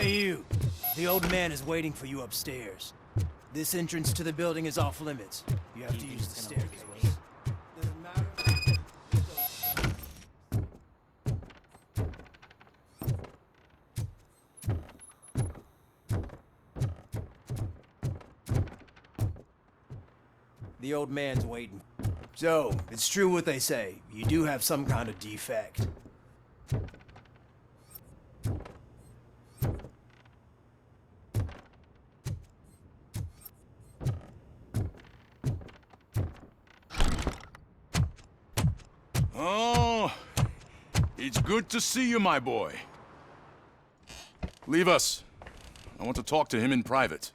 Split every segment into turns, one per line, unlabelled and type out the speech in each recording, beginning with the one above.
Hey you! The old man is waiting for you upstairs. This entrance to the building is off limits. You have to use the staircase. The old man's waiting. So, it's true what they say. You do have some kind of defect.
Oh, it's good to see you, my boy. Leave us. I want to talk to him in private.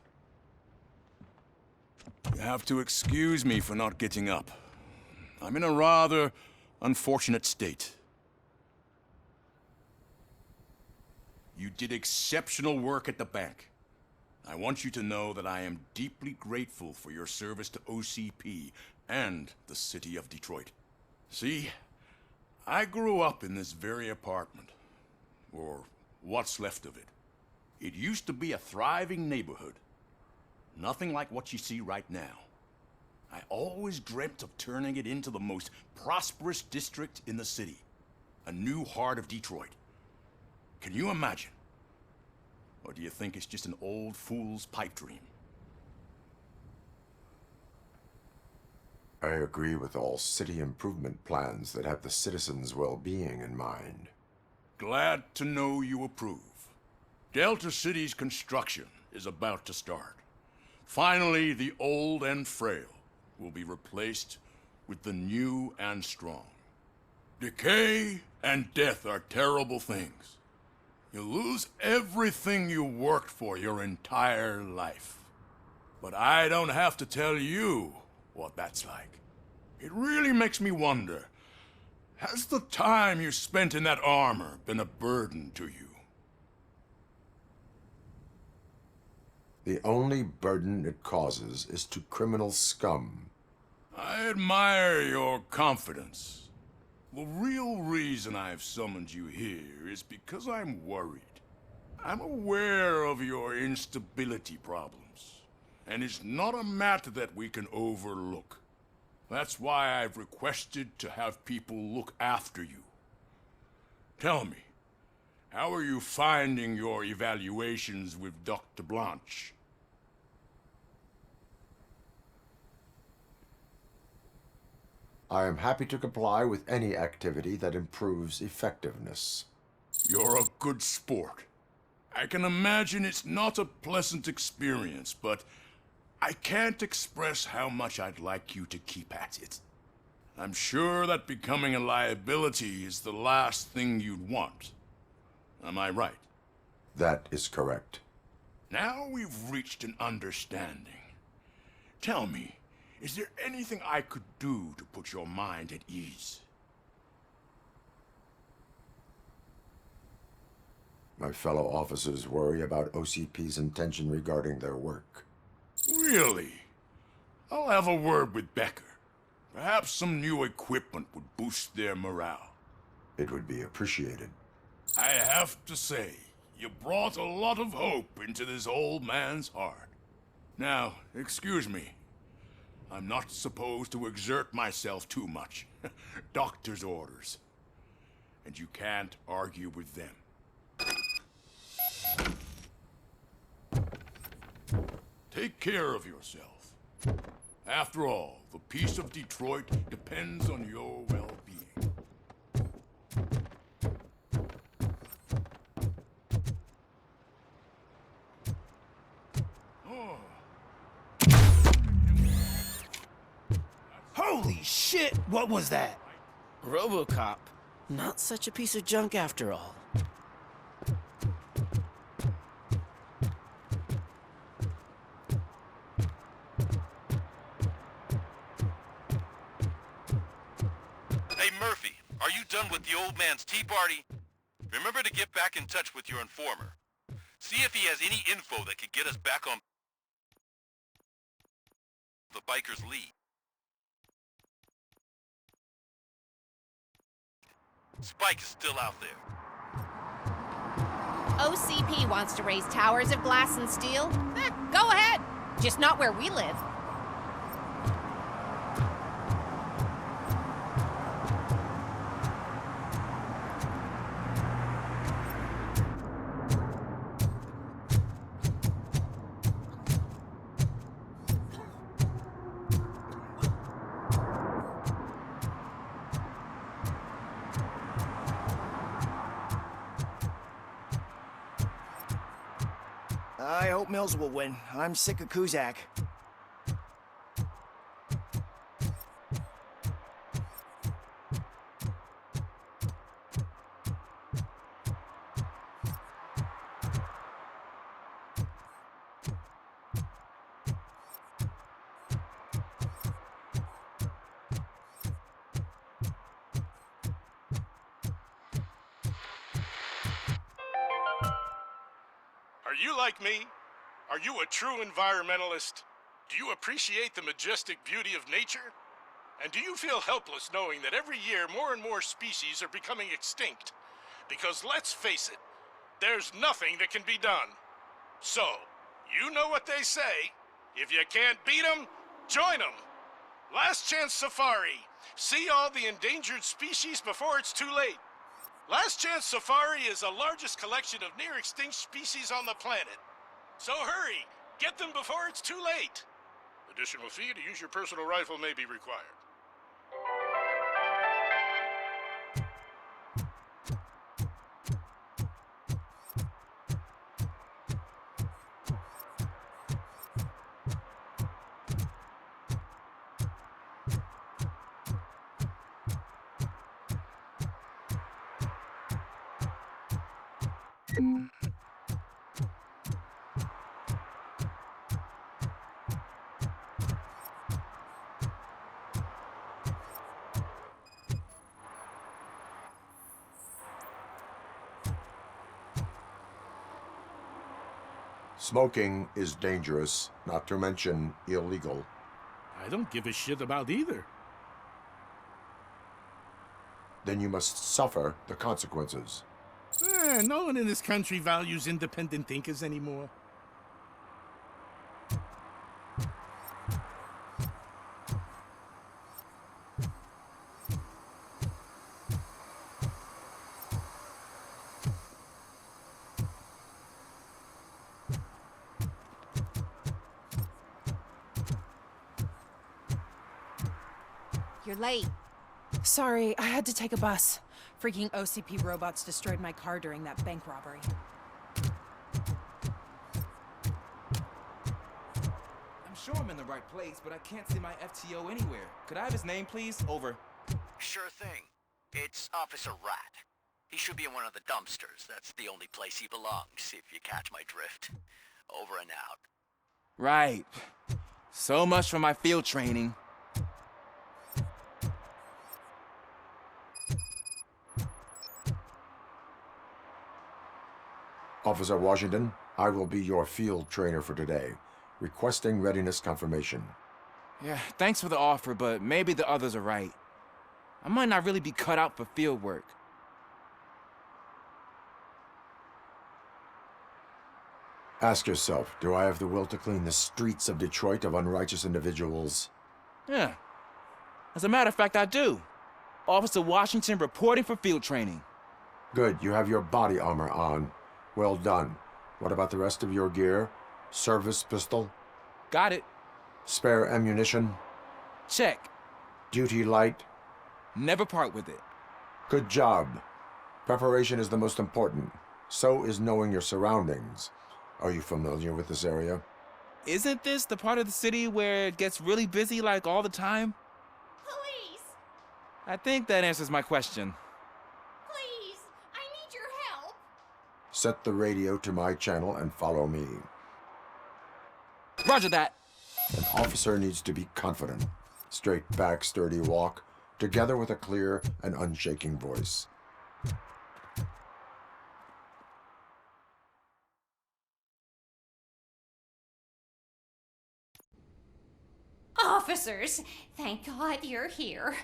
You have to excuse me for not getting up. I'm in a rather unfortunate state. You did exceptional work at the bank. I want you to know that I am deeply grateful for your service to OCP and the city of Detroit. See, I grew up in this very apartment, or what's left of it. It used to be a thriving neighborhood. Nothing like what you see right now. I always dreamt of turning it into the most prosperous district in the city. A new heart of Detroit. Can you imagine? Or do you think it's just an old fool's pipe dream?
I agree with all city improvement plans that have the citizens' well-being in mind.
Glad to know you approve. Delta City's construction is about to start. Finally, the old and frail will be replaced with the new and strong. Decay and death are terrible things. You lose everything you worked for your entire life. But I don't have to tell you what that's like. It really makes me wonder, has the time you spent in that armor been a burden to you?
The only burden it causes is to criminal scum.
I admire your confidence. The real reason I've summoned you here is because I'm worried. I'm aware of your instability problems, and it's not a matter that we can overlook. That's why I've requested to have people look after you. Tell me, how are you finding your evaluations with Dr. Blanche?
I am happy to comply with any activity that improves effectiveness.
You're a good sport. I can imagine it's not a pleasant experience, but I can't express how much I'd like you to keep at it. I'm sure that becoming a liability is the last thing you'd want. Am I right?
That is correct.
Now we've reached an understanding. Tell me, is there anything I could do to put your mind at ease?
My fellow officers worry about OCP's intention regarding their work.
Really? I'll have a word with Becker. Perhaps some new equipment would boost their morale.
It would be appreciated.
I have to say, you brought a lot of hope into this old man's heart. Now, excuse me. I'm not supposed to exert myself too much. Doctor's orders. And you can't argue with them. Take care of yourself. After all, the peace of Detroit depends on your well-being.
Holy shit! What was that?
Robocop. Not such a piece of junk after all.
Hey Murphy, are you done with the old man's tea party? Remember to get back in touch with your informer. See if he has any info that could get us back on the biker's lead. Spike is still out there.
OCP wants to raise towers of glass and steel? Go ahead. Just not where we live.
I hope Mills will win. I'm sick of Kuzak.
Are you like me? Are you a true environmentalist? Do you appreciate the majestic beauty of nature? And do you feel helpless knowing that every year more and more species are becoming extinct? Because let's face it, there's nothing that can be done. So, you know what they say. If you can't beat 'em, join 'em. Last Chance Safari. See all the endangered species before it's too late. Last Chance Safari is the largest collection of near-extinct species on the planet. So hurry, get them before it's too late. Additional fee to use your personal rifle may be required.
Smoking is dangerous, not to mention illegal.
I don't give a shit about either.
Then you must suffer the consequences.
No one in this country values independent thinkers anymore.
You're late.
Sorry, I had to take a bus. Freaking OCP robots destroyed my car during that bank robbery.
I'm sure I'm in the right place, but I can't see my FTO anywhere. Could I have his name, please? Over.
Sure thing. It's Officer Rat. He should be in one of the dumpsters. That's the only place he belongs, if you catch my drift. Over and out.
Right. So much for my field training.
Officer Washington, I will be your field trainer for today. Requesting readiness confirmation.
Yeah, thanks for the offer, but maybe the others are right. I might not really be cut out for field work.
Ask yourself, do I have the will to clean the streets of Detroit of unrighteous individuals?
Yeah. As a matter of fact, I do. Officer Washington reporting for field training.
Good, you have your body armor on. Well done. What about the rest of your gear? Service pistol?
Got it.
Spare ammunition?
Check.
Duty light?
Never part with it.
Good job. Preparation is the most important. So is knowing your surroundings. Are you familiar with this area?
Isn't this the part of the city where it gets really busy like all the time?
Police!
I think that answers my question.
Please! I need your help!
Set the radio to my channel and follow me.
Roger that.
An officer needs to be confident. Straight back, sturdy walk, together with a clear and unshaking voice.
Officers, thank God you're here.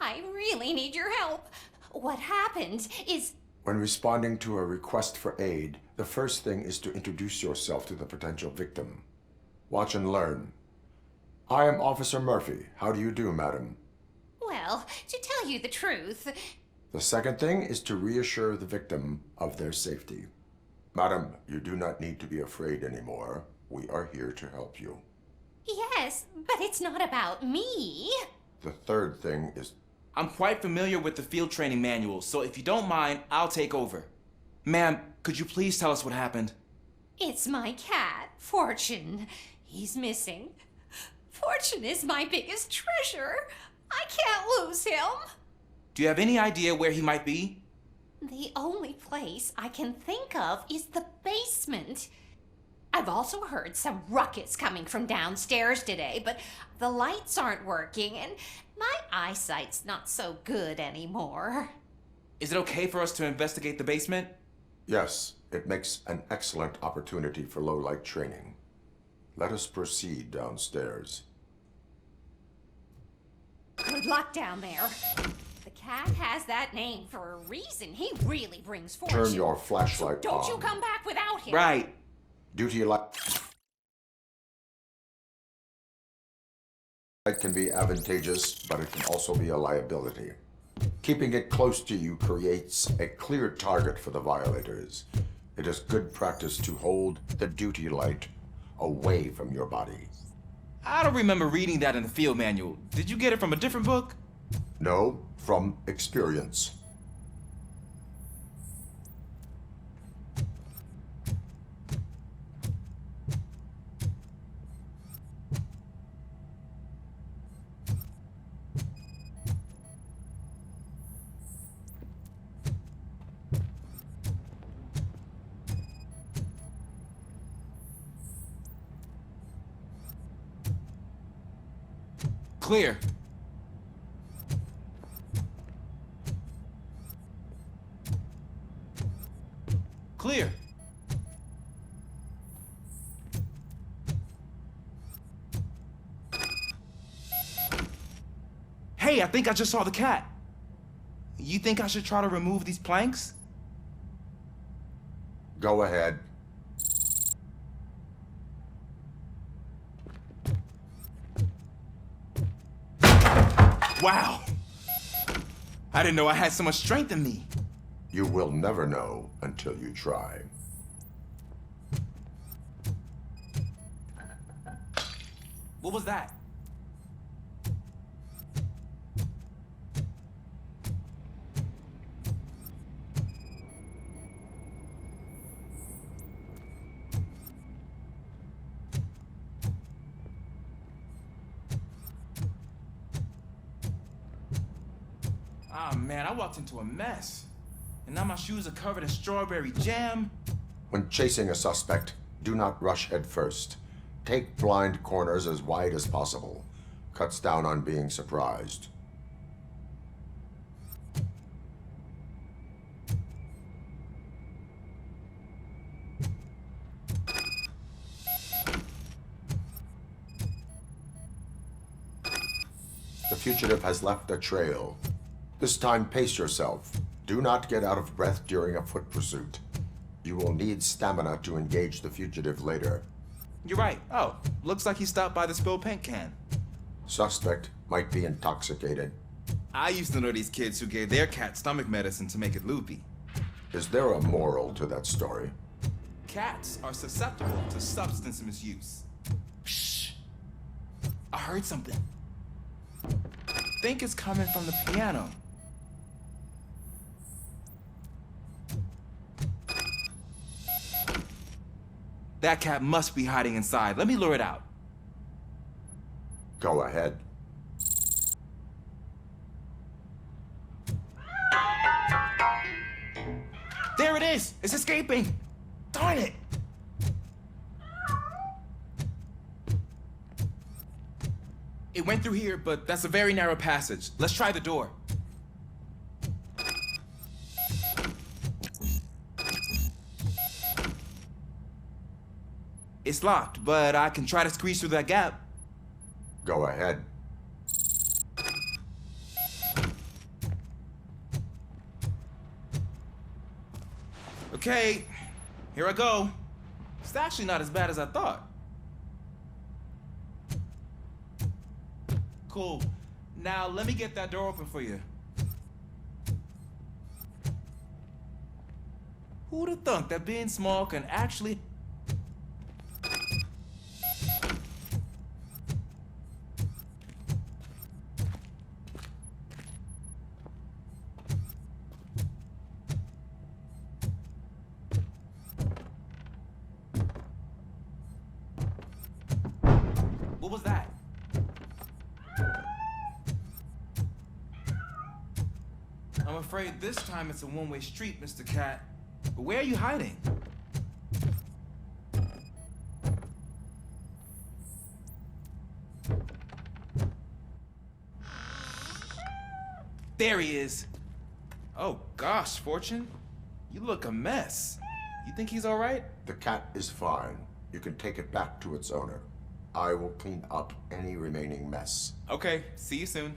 I really need your help. What happened is
When responding to a request for aid, the first thing is to introduce yourself to the potential victim. Watch and learn. I am Officer Murphy. How do you do, madam?
Well, to tell you the truth...
The second thing is to reassure the victim of their safety. Madam, you do not need to be afraid anymore. We are here to help you.
Yes, but it's not about me.
The third thing is...
I'm quite familiar with the field training manual, so if you don't mind, I'll take over. Ma'am, could you please tell us what happened?
It's my cat, Fortune. He's missing. Fortune is my biggest treasure. I can't lose him.
Do you have any idea where he might be?
The only place I can think of is the basement. I've also heard some ruckus coming from downstairs today, but the lights aren't working and my eyesight's not so good anymore.
Is it okay for us to investigate the basement?
Yes, it makes an excellent opportunity for low-light training. Let us proceed downstairs.
Good luck down there. The cat has that name for a reason. He really brings fortune.
Turn your flashlight on.
Don't you come back without him.
Right.
Duty light can be advantageous, but it can also be a liability. Keeping it close to you creates a clear target for the violators. It is good practice to hold the duty light away from your body.
I don't remember reading that in the field manual. Did you get it from a different book?
No, from experience.
Clear. Clear. Hey, I think I just saw the cat. You think I should try to remove these planks?
Go ahead.
Wow. I didn't know I had so much strength in me.
You will never know until you try.
What was that? Ah, man, I walked into a mess. And now my shoes are covered in strawberry jam.
When chasing a suspect, do not rush head first. Take blind corners as wide as possible. Cuts down on being surprised. The fugitive has left a trail. This time, pace yourself. Do not get out of breath during a foot pursuit. You will need stamina to engage the fugitive later.
You're right. Oh, looks like he stopped by the spilled paint can.
Suspect might be intoxicated.
I used to know these kids who gave their cat stomach medicine to make it loopy.
Is there a moral to that story?
Cats are susceptible to substance misuse. Shh. I heard something. I think it's coming from the piano. That cat must be hiding inside. Let me lure it out.
Go ahead.
There it is! It's escaping! Darn it! It went through here, but that's a very narrow passage. Let's try the door. It's locked, but I can try to squeeze through that gap.
Go ahead.
Okay, here I go. It's actually not as bad as I thought. Cool. Now let me get that door open for you. Who'd have thunk that being small can actually... What was that? I'm afraid this time it's a one-way street, Mr. Cat. But where are you hiding? There he is. Oh gosh, Fortune. You look a mess. You think he's all right?
The cat is fine. You can take it back to its owner. I will clean up any remaining mess.
Okay, see you soon.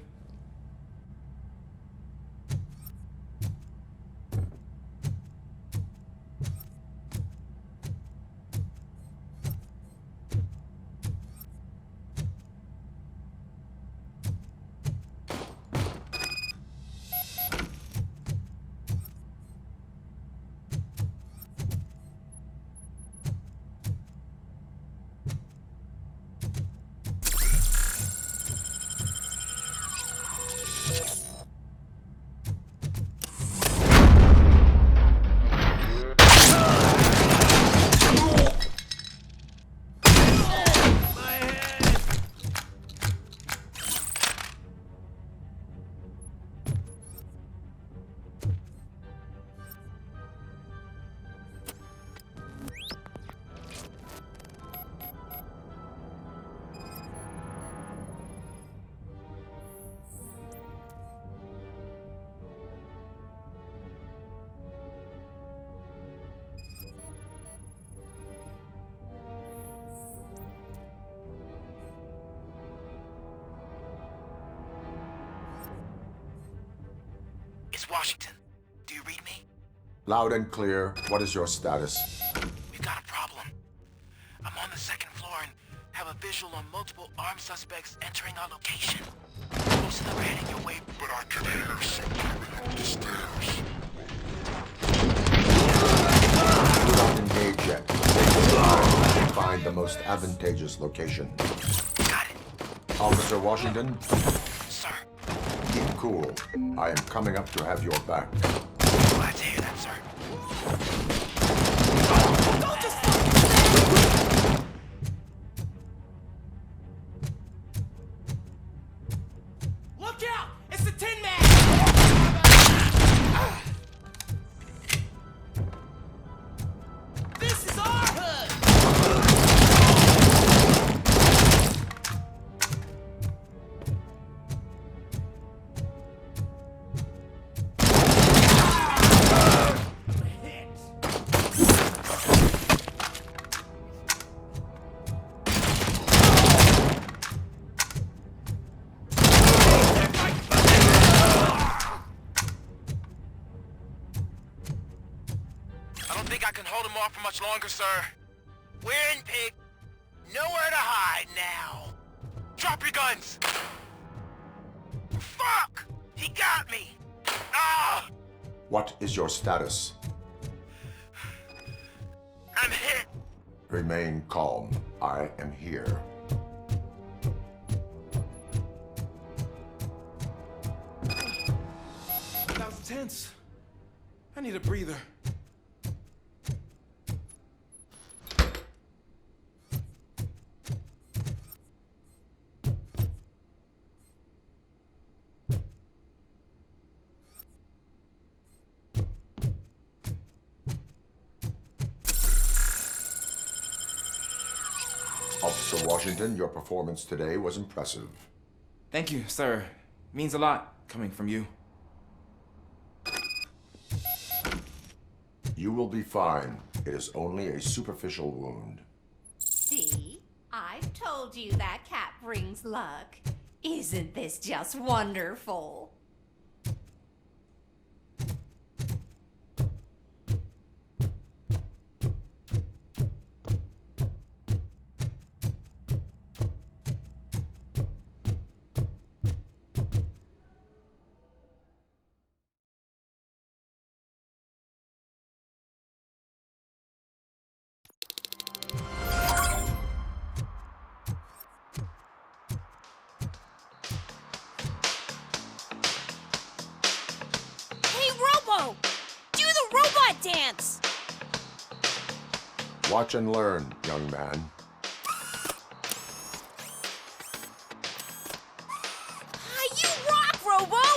It's Washington. Do you read me?
Loud and clear. What is your status?
We've got a problem. I'm on the second floor and have a visual on multiple armed suspects entering our location. Most of them are heading your way, but I can hear some coming up the stairs.
Do not engage yet. Take your time and find the most advantageous location.
Got it.
Officer Washington,
Sir.
keep cool. I am coming up to have your back.
Glad to hear that, sir.
Look out! It's the Tin Man! This is our hood!
I don't think I can hold him off for much longer, sir. We're in, pig. Nowhere to hide now. Drop your guns! Fuck! He got me! Ah!
What is your status?
I'm hit!
Remain calm. I am here.
That was tense. I need a breather.
Officer Washington, your performance today was impressive.
Thank you, sir. Means a lot coming from you.
You will be fine. It is only a superficial wound.
See? I told you that cat brings luck. Isn't this just wonderful?
Watch and learn, young man.
You rock, Robo!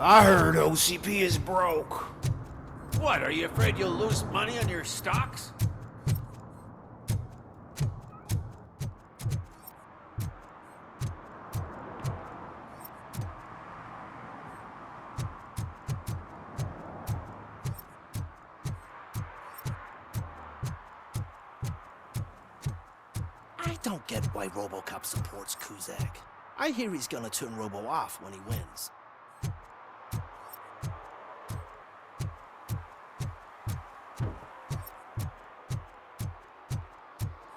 I heard OCP is broke. What, are you afraid you'll lose money on your stocks?
I don't get why Robocop supports Kuzak. I hear he's gonna turn Robo off when he wins.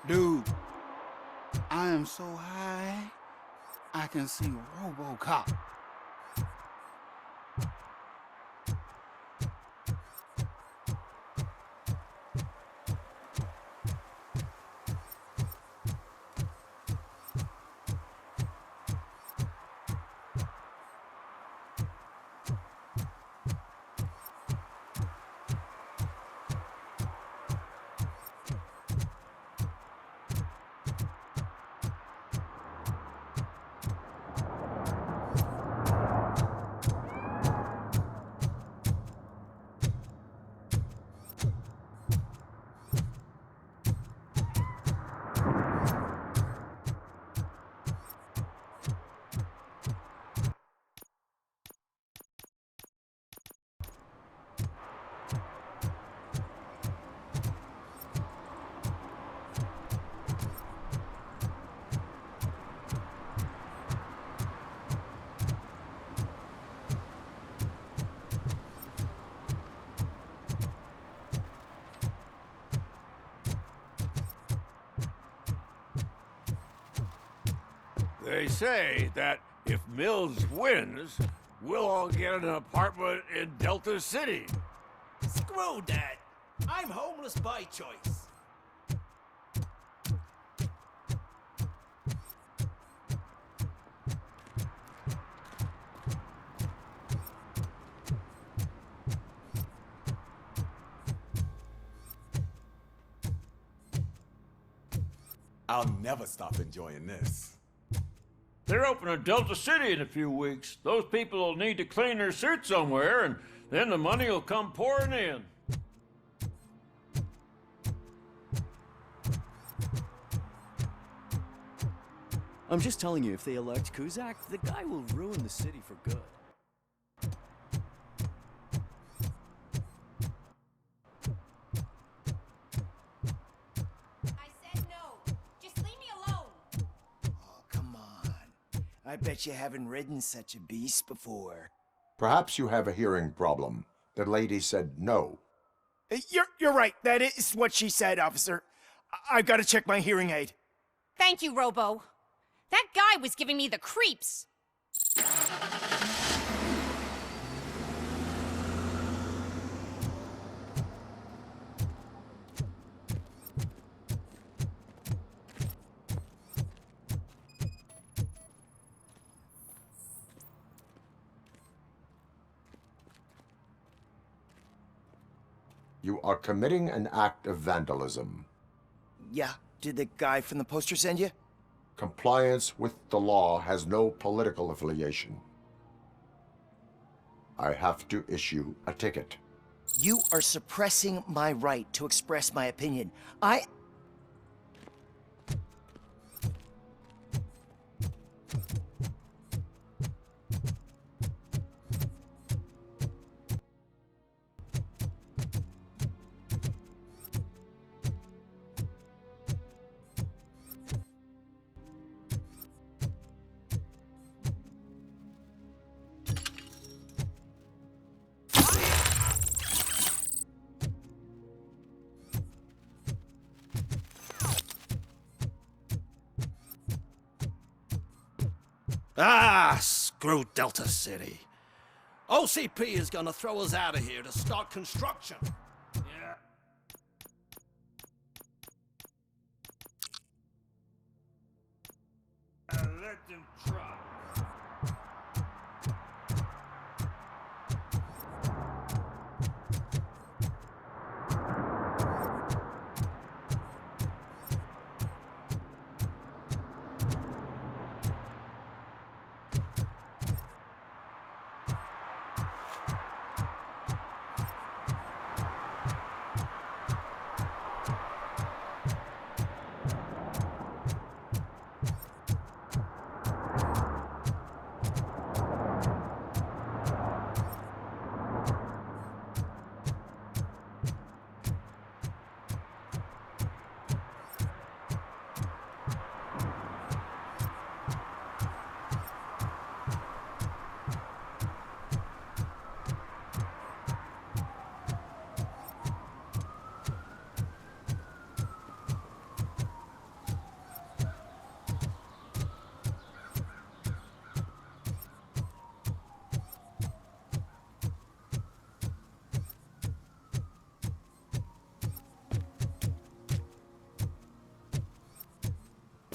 Dude, I am so high, I can see Robocop.
They say that if Mills wins, we'll all get an apartment in Delta City.
Screw that. I'm homeless by choice.
I'll never stop enjoying this.
They're opening Delta City in a few weeks. Those people will need to clean their suits somewhere, and then the money will come pouring in.
I'm just telling you, if they elect Kuzak, the guy will ruin the city for good.
I said no. Just leave me alone.
Oh, come on. I bet you haven't ridden such a beast before.
Perhaps you have a hearing problem. The lady said no.
You're right. That is what she said, officer. I've got to check my hearing aid.
Thank you, Robo. That guy was giving me the creeps.
You are committing an act of vandalism.
Yeah, did the guy from the poster send you?
Compliance with the law has no political affiliation. I have to issue a ticket.
You are suppressing my right to express my opinion.
Ah, screw Delta City. OCP is gonna throw us out of here to start construction. Yeah. Let them try.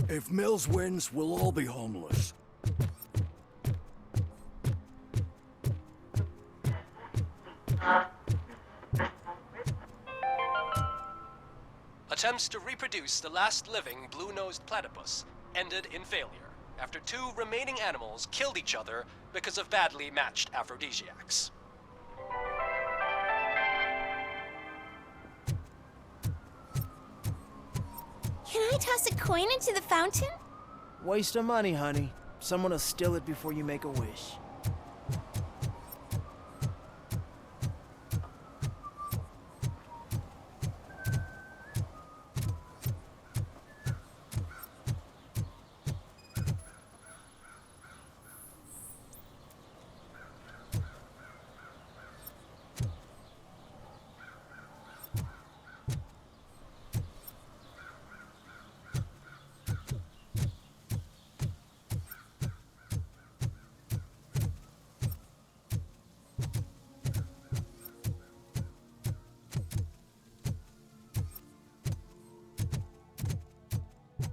If Mills wins, we'll all be homeless.
Attempts to reproduce the last living blue-nosed platypus ended in failure after two remaining animals killed each other because of badly matched aphrodisiacs.
Can I toss a coin into the fountain?
Waste of money, honey. Someone will steal it before you make a wish.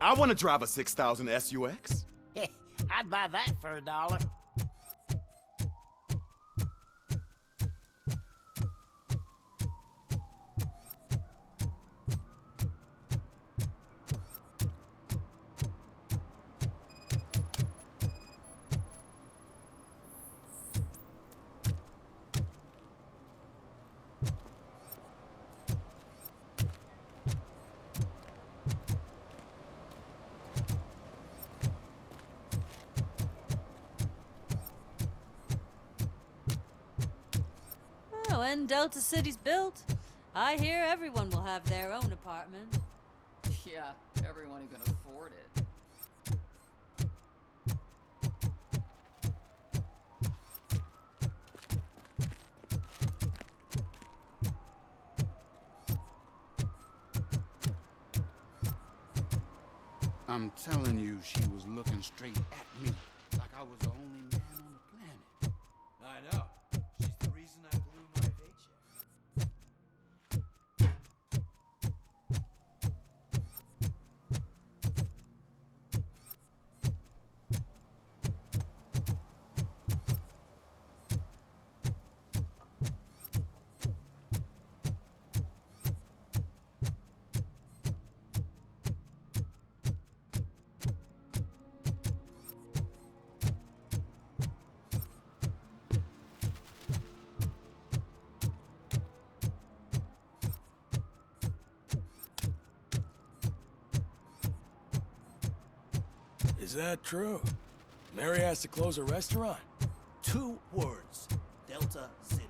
I want to drive a 6000 SUX.
I'd buy that for $1.
when Delta City's built, I hear everyone will have their own apartment.
Yeah, everyone who can afford it.
I'm telling you, she was looking straight at me, like I was the only man on the planet.
I know. She's the reason I blew my paycheck.
Is that true? Mary has to close a restaurant?
2 words. Delta City.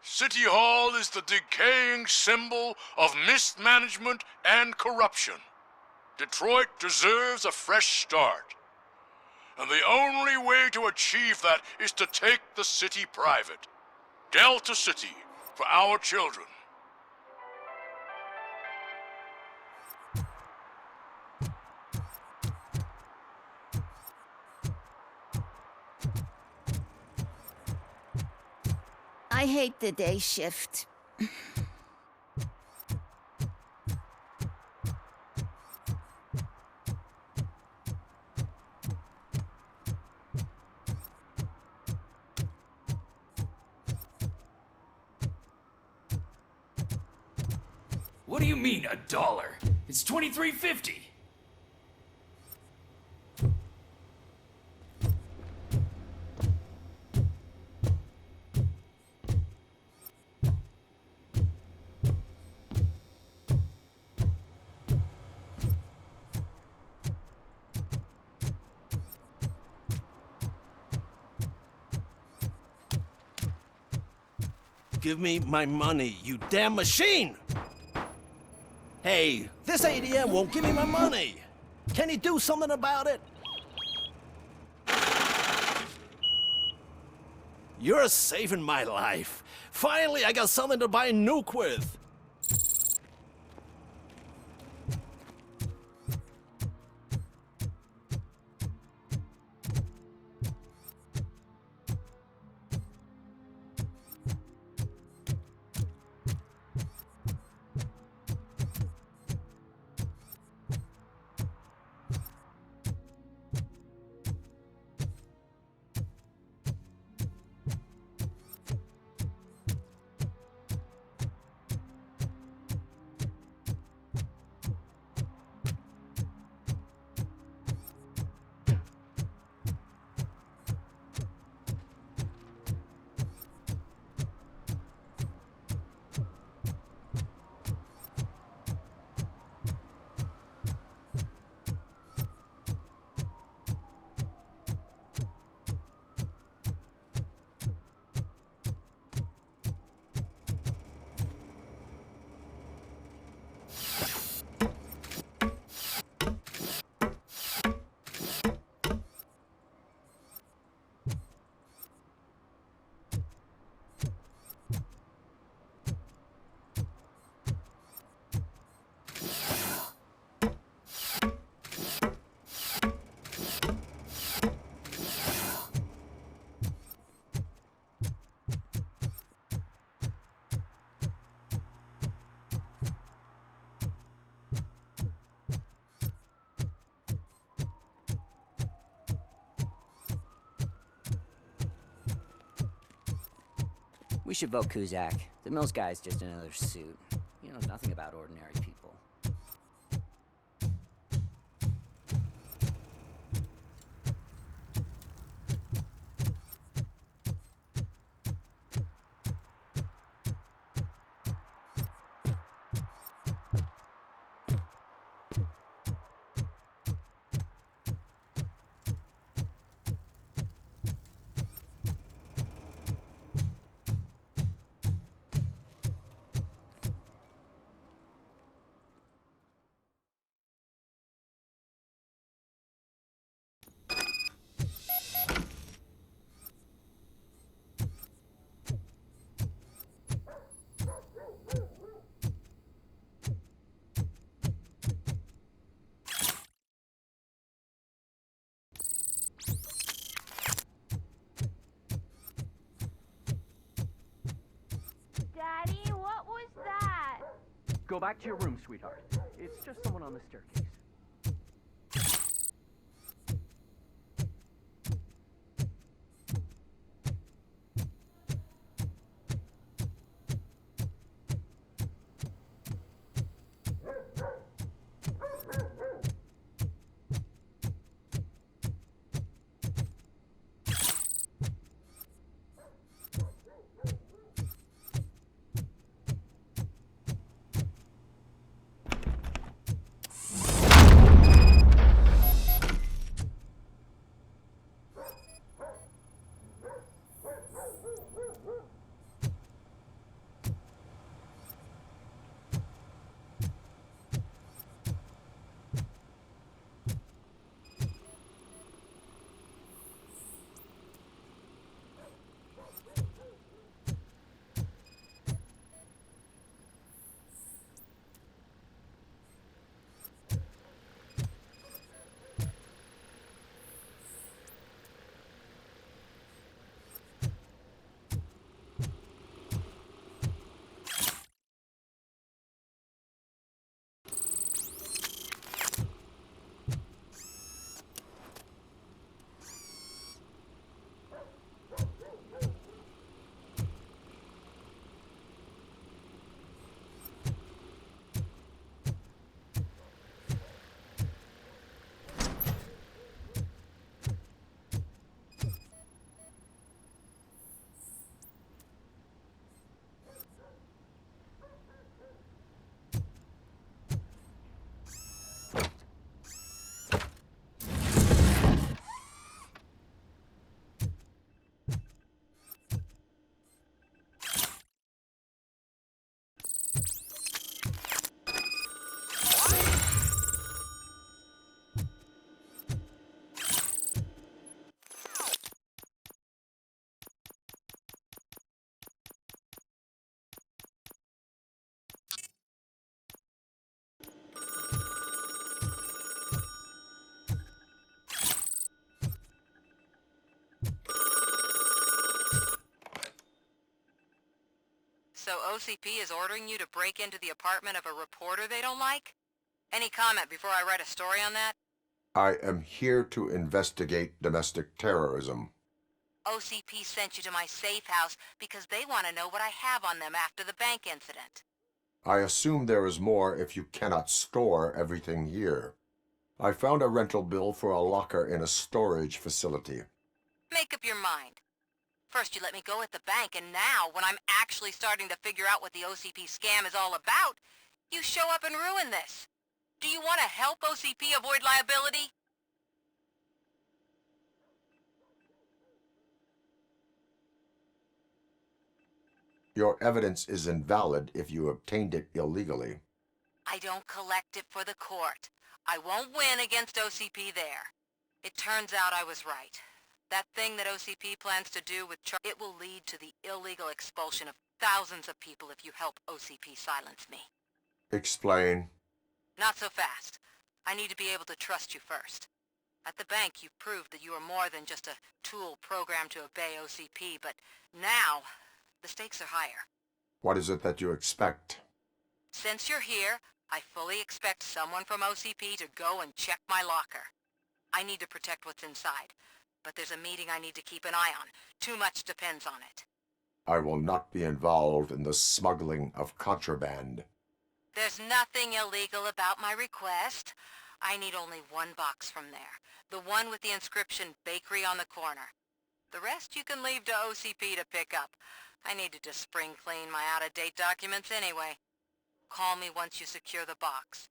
City Hall is the decaying symbol of mismanagement and corruption. Detroit deserves a fresh start. And the only way to achieve that is to take the city private. Delta City, for our children.
I hate the day shift.
What do you mean, $1? It's $23.50.
Give me my money, you damn machine! Hey, this ATM won't give me my money! Can you do something about it? You're saving my life. Finally, I got something to buy a nuke with.
We should vote Kuzak. The Mills guy's just another suit. He knows nothing about ordinary people.
Daddy, what was that?
Go back to your room, sweetheart. It's just someone on the staircase.
So OCP is ordering you to break into the apartment of a reporter they don't like? Any comment before I write a story on that?
I am here to investigate domestic terrorism.
OCP sent you to my safe house because they want to know what I have on them after the bank incident.
I assume there is more if you cannot store everything here. I found a rental bill for a locker in a storage facility.
Make up your mind. First you let me go at the bank, and now, when I'm actually starting to figure out what the OCP scam is all about, you show up and ruin this. Do you want to help OCP avoid liability?
Your evidence is invalid if you obtained it illegally.
I don't collect it for the court. I won't win against OCP there. It turns out I was right. That thing that OCP plans to do with it will lead to the illegal expulsion of thousands of people if you help OCP silence me.
Explain.
Not so fast. I need to be able to trust you first. At the bank, you proved that you are more than just a tool programmed to obey OCP, but now, the stakes are higher.
What is it that you expect?
Since you're here, I fully expect someone from OCP to go and check my locker. I need to protect what's inside, but there's a meeting I need to keep an eye on. Too much depends on it.
I will not be involved in the smuggling of contraband.
There's nothing illegal about my request. I need only one box from there. The one with the inscription Bakery on the corner. The rest you can leave to OCP to pick up. I need to just spring clean my out-of-date documents anyway. Call me once you secure the box.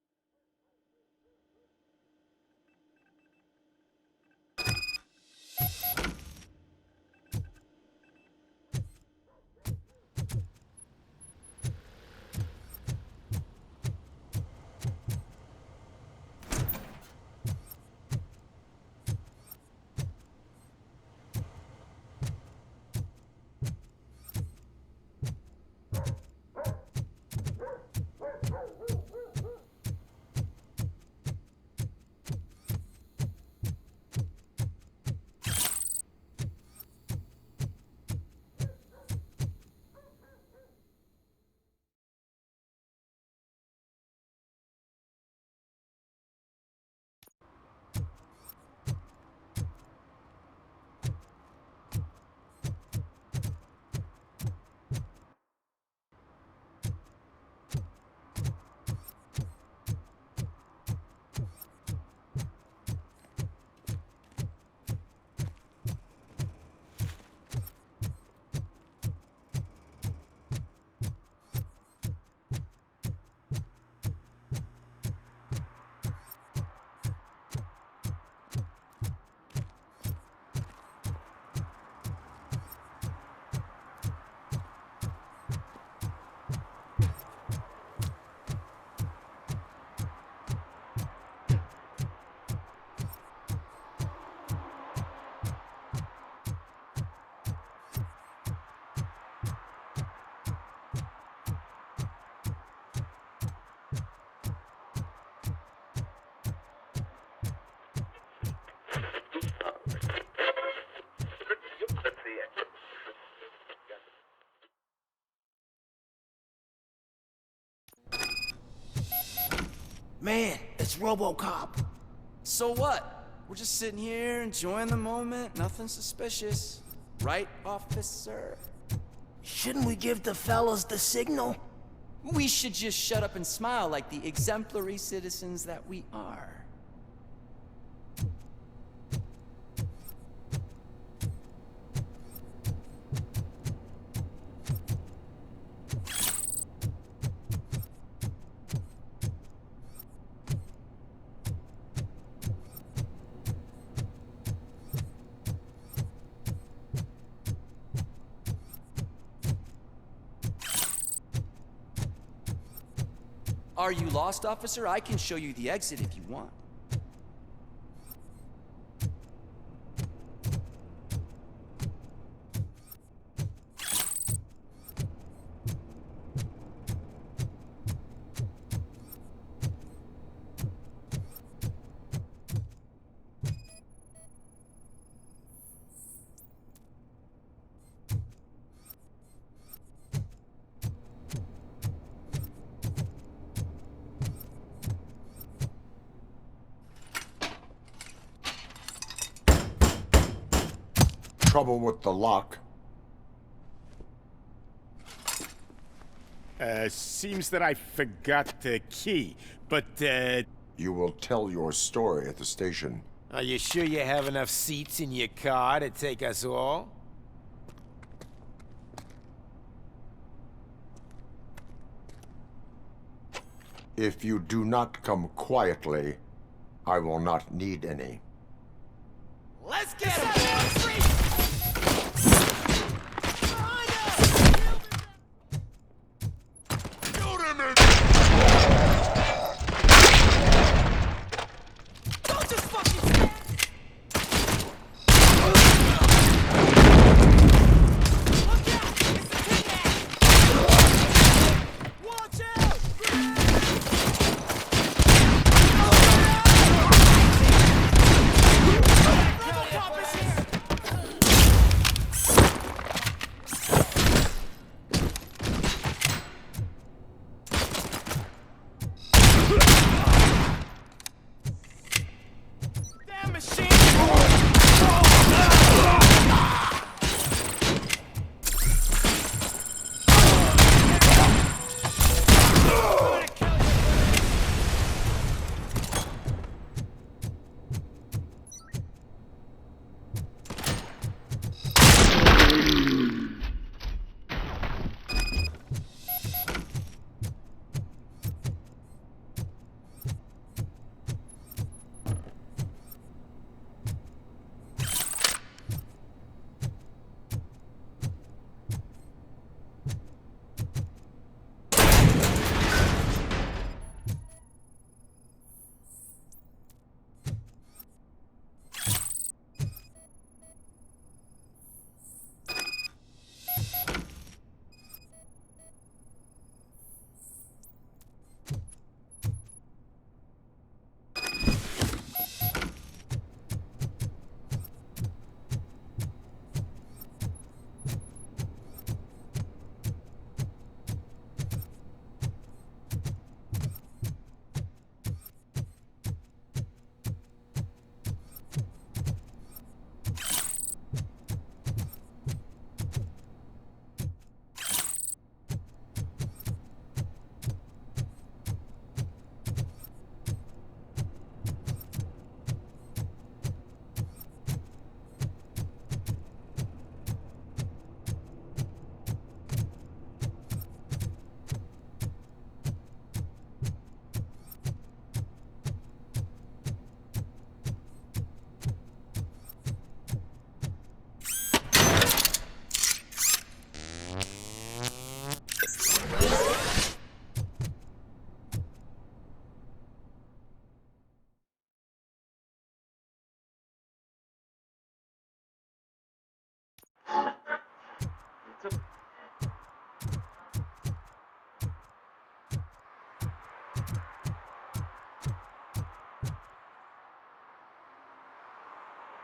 Man, it's Robocop.
So what? We're just sitting here enjoying the moment, nothing suspicious. Right, officer?
Shouldn't we give the fellas the signal?
We should just shut up and smile like the exemplary citizens that we are. Are you lost, officer? I can show you the exit if you want.
Trouble with the lock.
Seems that I forgot the key, but,
You will tell your story at the station.
Are you sure you have enough seats in your car to take us all?
If you do not come quietly, I will not need any.
Let's get him!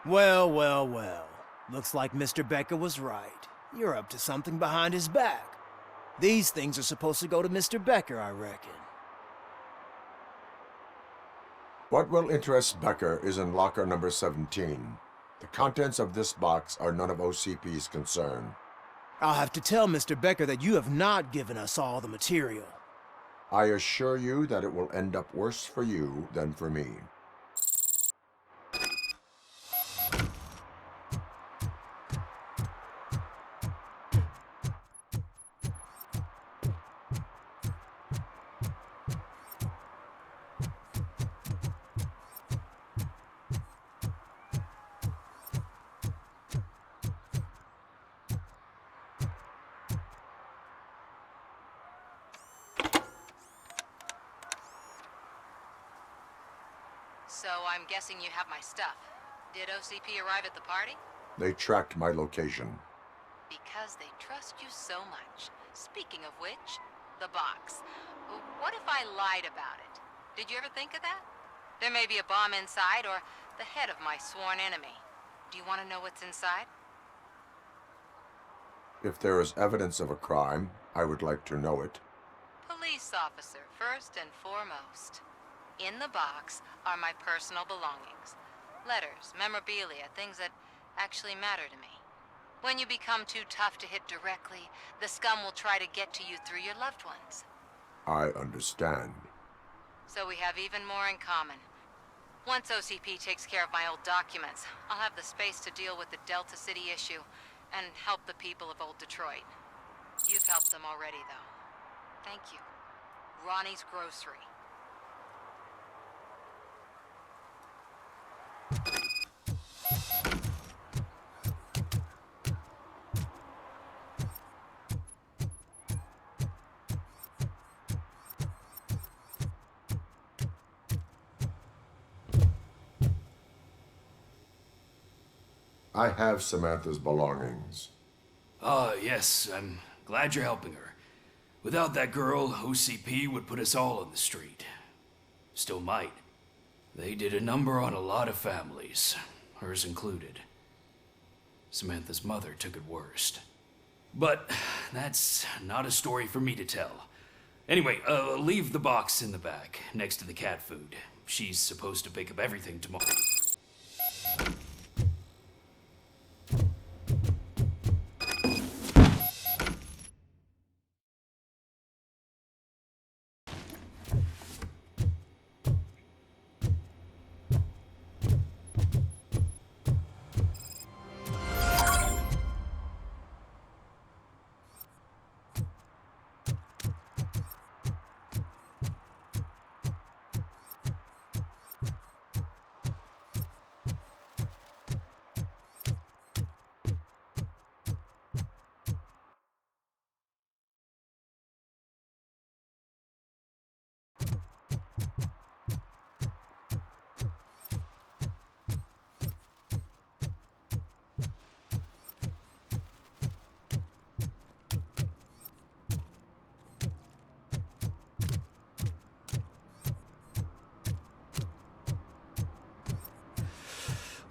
Well, well, well. Looks like Mr. Becker was right. You're up to something behind his back. These things are supposed to go to Mr. Becker, I reckon.
What will interest Becker is in locker number 17. The contents of this box are none of OCP's concern.
I'll have to tell Mr. Becker that you have not given us all the material.
I assure you that it will end up worse for you than for me.
So I'm guessing you have my stuff. Did OCP arrive at the party?
They tracked my location.
Because they trust you so much. Speaking of which, the box. What if I lied about it? Did you ever think of that? There may be a bomb inside or the head of my sworn enemy. Do you want to know what's inside?
If there is evidence of a crime, I would like to know it.
Police officer, first and foremost. In the box are my personal belongings. Letters, memorabilia, things that actually matter to me. When you become too tough to hit directly, the scum will try to get to you through your loved ones.
I understand.
So we have even more in common. Once OCP takes care of my old documents, I'll have the space to deal with the Delta City issue and help the people of old Detroit. You've helped them already, though. Thank you. Ronnie's Grocery.
I have Samantha's belongings.
Yes, I'm glad you're helping her. Without that girl, OCP would put us all on the street. Still might. They did a number on a lot of families, hers included. Samantha's mother took it worst. But that's not a story for me to tell. Anyway, leave the box in the back, next to the cat food. She's supposed to pick up everything tomorrow.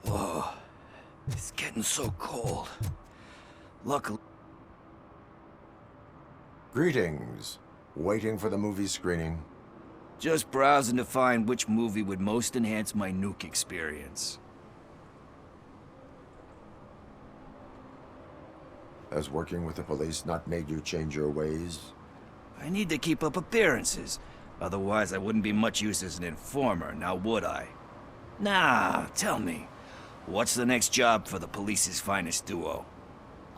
Whoa, it's getting so cold. Luckily...
Greetings. Waiting for the movie screening.
Just browsing to find which movie would most enhance my nuke experience.
Has working with the police not made you change your ways?
I need to keep up appearances. Otherwise, I wouldn't be much use as an informer, now would I? Nah, tell me. What's the next job for the police's finest duo?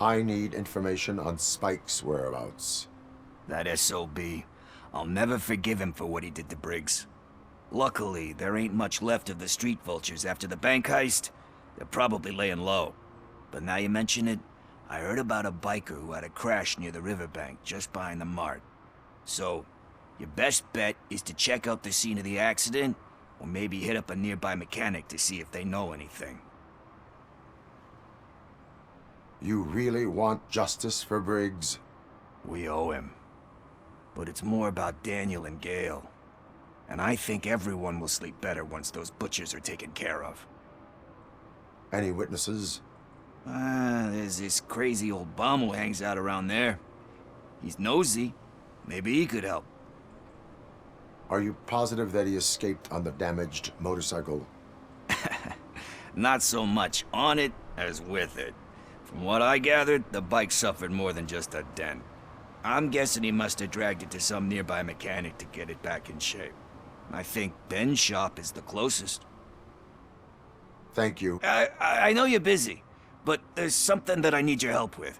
I need information on Spike's whereabouts.
That SOB. I'll never forgive him for what he did to Briggs. Luckily, there ain't much left of the street vultures after the bank heist. They're probably laying low. But now you mention it, I heard about a biker who had a crash near the riverbank just behind the mart. So, your best bet is to check out the scene of the accident, or maybe hit up a nearby mechanic to see if they know anything.
You really want justice for Briggs?
We owe him. But it's more about Daniel and Gale. And I think everyone will sleep better once those butchers are taken care of.
Any witnesses?
There's this crazy old bum who hangs out around there. He's nosy. Maybe he could help.
Are you positive that he escaped on the damaged motorcycle?
Not so much on it as with it. From what I gathered, the bike suffered more than just a dent. I'm guessing he must have dragged it to some nearby mechanic to get it back in shape. I think Ben's shop is the closest.
Thank you.
I know you're busy, but there's something that I need your help with.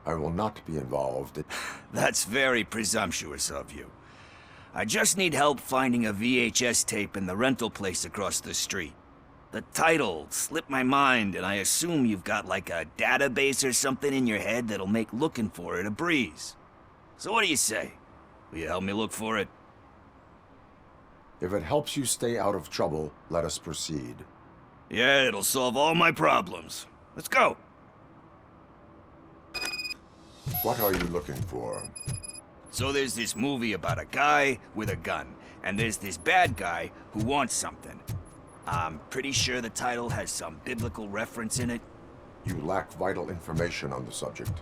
I will not be involved.
That's very presumptuous of you. I just need help finding a VHS tape in the rental place across the street. The title slipped my mind, and I assume you've got like a database or something in your head that'll make looking for it a breeze. So what do you say? Will you help me look for it?
If it helps you stay out of trouble, let us proceed.
Yeah, it'll solve all my problems. Let's go.
What are you looking for?
So there's this movie about a guy with a gun, and there's this bad guy who wants something. I'm pretty sure the title has some biblical reference in it.
You lack vital information on the subject.